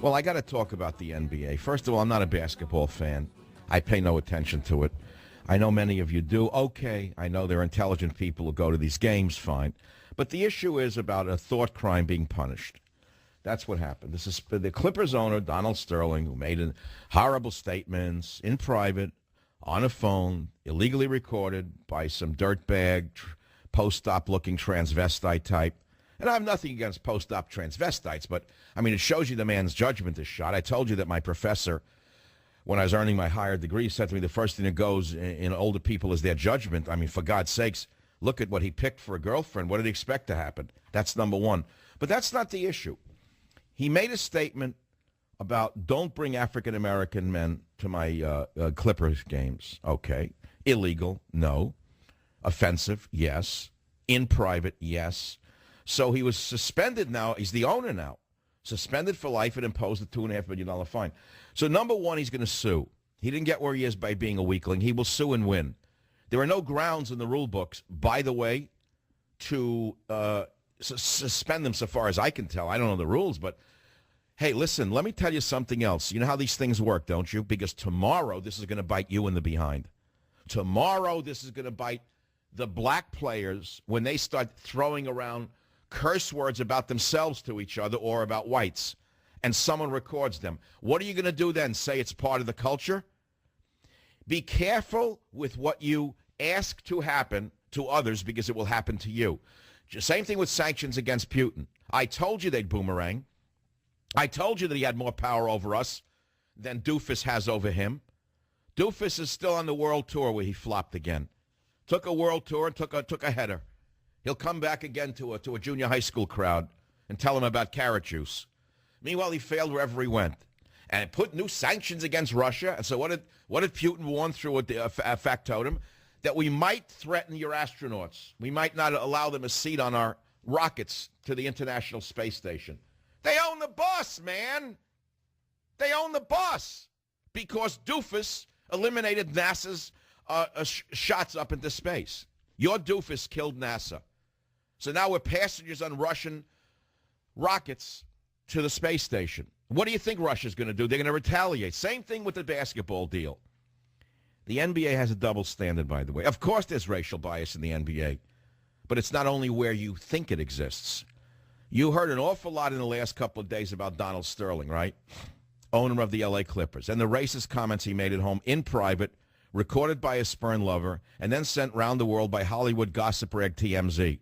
Well, I got to talk about the NBA. First of all, I'm not a basketball fan. I pay no attention to it. I know many of you do. Okay, I know there are intelligent people who go to these games, fine. But the issue is about a thought crime being punished. That's what happened. This is the Clippers owner, Donald Sterling, who made horrible statements in private, on a phone, illegally recorded by some dirtbag, post-op looking transvestite type. And I have nothing against post-op transvestites, but, I mean, it shows you the man's judgment is shot. I told you that my professor, when I was earning my higher degree, said to me the first thing that goes in older people is their judgment. I mean, for God's sakes, look at what he picked for a girlfriend. What did he expect to happen? That's number one. But that's not the issue. He made a statement about don't bring African-American men to my Clippers games. Okay. Illegal? No. Offensive? Yes. In private? Yes. So he was suspended now. He's the owner now. Suspended for life and imposed a $2.5 million fine. So number one, he's going to sue. He didn't get where he is by being a weakling. He will sue and win. There are no grounds in the rule books, by the way, to suspend them so far as I can tell. I don't know the rules, but hey, listen, let me tell you something else. You know how these things work, don't you? Because tomorrow this is going to bite you in the behind. Tomorrow this is going to bite the black players when they start throwing around curse words about themselves to each other or about whites, and someone records them. What are you going to do then? Say it's part of the culture? Be careful with what you ask to happen to others because it will happen to you. Same thing with sanctions against Putin. I told you they'd boomerang. I told you that he had more power over us than Doofus has over him. Doofus is still on the world tour where he flopped again. Took a world tour and took a header. He'll come back again to a junior high school crowd and tell them about carrot juice. Meanwhile, he failed wherever he went. And it put new sanctions against Russia. And so what did Putin warn through a factotum? That we might threaten your astronauts. We might not allow them a seat on our rockets to the International Space Station. They own the bus, man. They own the bus because Doofus eliminated NASA's shots up into space. Your Doofus killed NASA. So now we're passengers on Russian rockets to the space station. What do you think Russia's going to do? They're going to retaliate. Same thing with the basketball deal. The NBA has a double standard, by the way. Of course there's racial bias in the NBA, but it's not only where you think it exists. You heard an awful lot in the last couple of days about Donald Sterling, right? Owner of the L.A. Clippers, and the racist comments he made at home in private, recorded by a spurn lover, and then sent round the world by Hollywood gossip rag TMZ.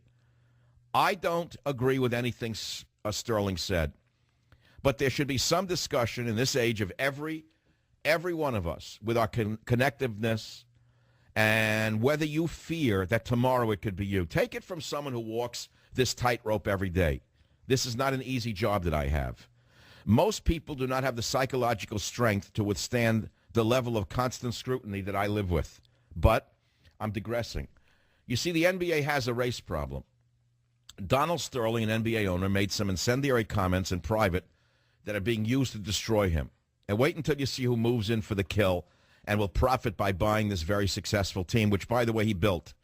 I don't agree with anything Sterling said, but there should be some discussion in this age of every one of us with our connectiveness and whether you fear that tomorrow it could be you. Take it from someone who walks this tightrope every day. This is not an easy job that I have. Most people do not have the psychological strength to withstand the level of constant scrutiny that I live with. But I'm digressing. You see, the NBA has a race problem. Donald Sterling, an NBA owner, made some incendiary comments in private that are being used to destroy him. And wait until you see who moves in for the kill and will profit by buying this very successful team, which, by the way, he built.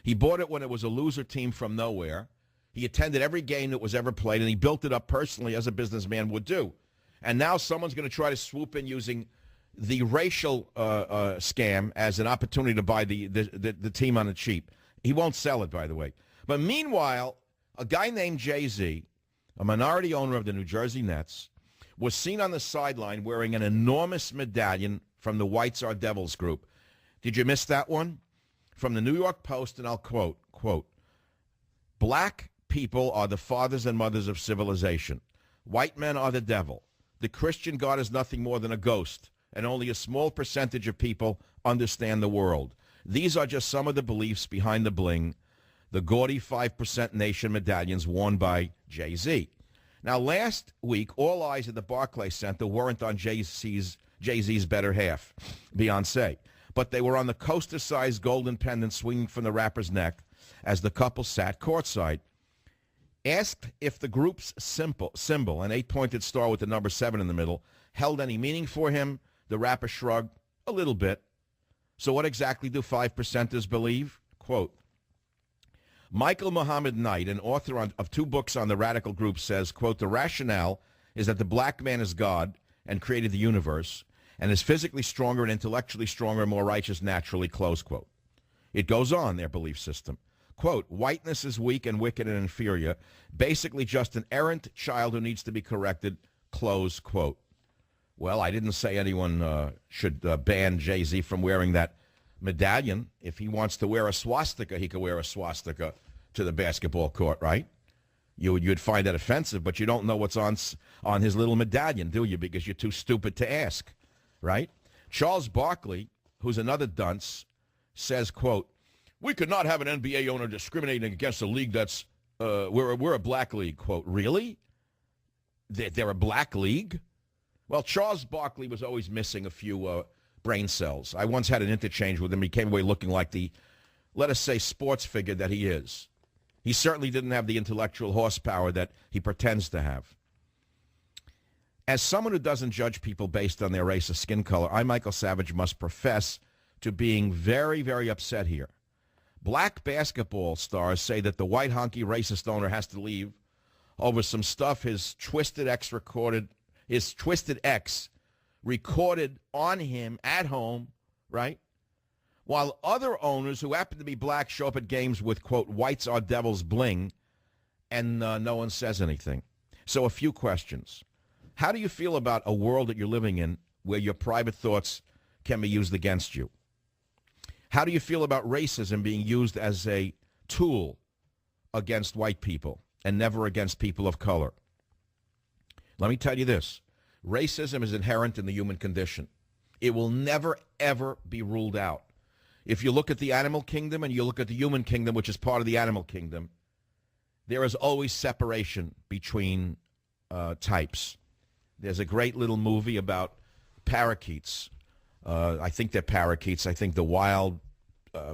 He bought it when it was a loser team from nowhere. He attended every game that was ever played, and he built it up personally as a businessman would do. And now someone's going to try to swoop in using the racial scam as an opportunity to buy the team on the cheap. He won't sell it, by the way. But meanwhile, a guy named Jay-Z, a minority owner of the New Jersey Nets, was seen on the sideline wearing an enormous medallion from the Whites Are Devils group. Did you miss that one? From the New York Post, and I'll quote, "Black people are the fathers and mothers of civilization. White men are the devil. The Christian God is nothing more than a ghost, and only a small percentage of people understand the world. These are just some of the beliefs behind the bling, the gaudy 5% nation medallions worn by Jay-Z." Now, last week, all eyes at the Barkley Center weren't on Jay-Z's better half, Beyonce, but they were on the coaster-sized golden pendant swinging from the rapper's neck as the couple sat courtside. Asked if the group's symbol, an 8-pointed star with the number 7 in the middle, held any meaning for him, the rapper shrugged, "A little bit." So what exactly do 5%ers believe? Quote, Michael Muhammad Knight, an author of 2 books on the radical group, says, quote, "The rationale is that the black man is God and created the universe and is physically stronger and intellectually stronger and more righteous naturally, close quote. It goes on, their belief system. Quote, whiteness is weak and wicked and inferior, basically just an errant child who needs to be corrected, close quote. Well, I didn't say anyone should ban Jay-Z from wearing that medallion. If he wants to wear a swastika, he could wear a swastika to the basketball court, right? You'd find that offensive, but you don't know what's on his little medallion, do you? Because you're too stupid to ask, right? Charles Barkley, who's another dunce, says, quote, we could not have an NBA owner discriminating against a league that's, we're a black league, quote. Really? They're a black league? Well, Charles Barkley was always missing a few brain cells. I once had an interchange with him. He came away looking like the, let us say, sports figure that he is. He certainly didn't have the intellectual horsepower that he pretends to have. As someone who doesn't judge people based on their race or skin color, I, Michael Savage, must profess to being very, very upset here. Black basketball stars say that the white honky racist owner has to leave over some stuff his twisted ex recorded on him at home, right? While other owners who happen to be black show up at games with, quote, whites are devils bling, and no one says anything. So a few questions. How do you feel about a world that you're living in where your private thoughts can be used against you? How do you feel about racism being used as a tool against white people and never against people of color? Let me tell you this. Racism is inherent in the human condition. It will never, ever be ruled out. If you look at the animal kingdom and you look at the human kingdom, which is part of the animal kingdom, there is always separation between types. There's a great little movie about parakeets. I think they're parakeets. I think the wild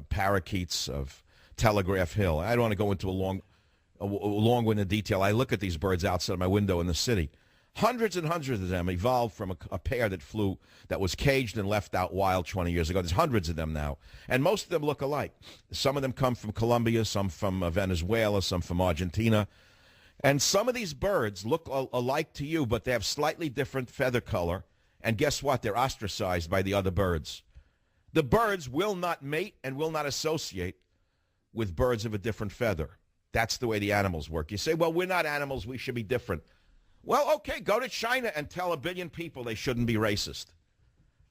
parakeets of Telegraph Hill. I don't want to go into a long-winded detail. I look at these birds outside my window in the city. Hundreds and hundreds of them evolved from a pair that was caged and left out wild 20 years ago. There's hundreds of them now, and most of them look alike. Some of them come from Colombia, some from Venezuela, some from Argentina. And some of these birds look alike to you, but they have slightly different feather color. And guess what? They're ostracized by the other birds. The birds will not mate and will not associate with birds of a different feather. That's the way the animals work. You say, well, we're not animals. We should be different. Well, okay, go to China and tell a billion people they shouldn't be racist.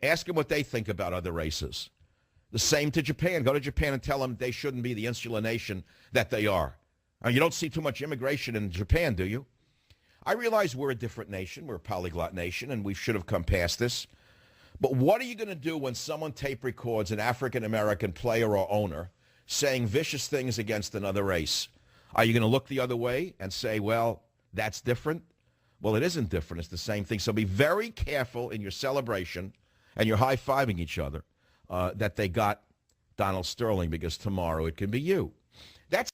Ask them what they think about other races. The same to Japan. Go to Japan and tell them they shouldn't be the insular nation that they are. You don't see too much immigration in Japan, do you? I realize we're a different nation. We're a polyglot nation, and we should have come past this. But what are you going to do when someone tape records an African-American player or owner saying vicious things against another race? Are you going to look the other way and say, well, that's different? Well, it isn't different. It's the same thing. So be very careful in your celebration and you're high-fiving each other that they got Donald Sterling, because tomorrow it can be you. That's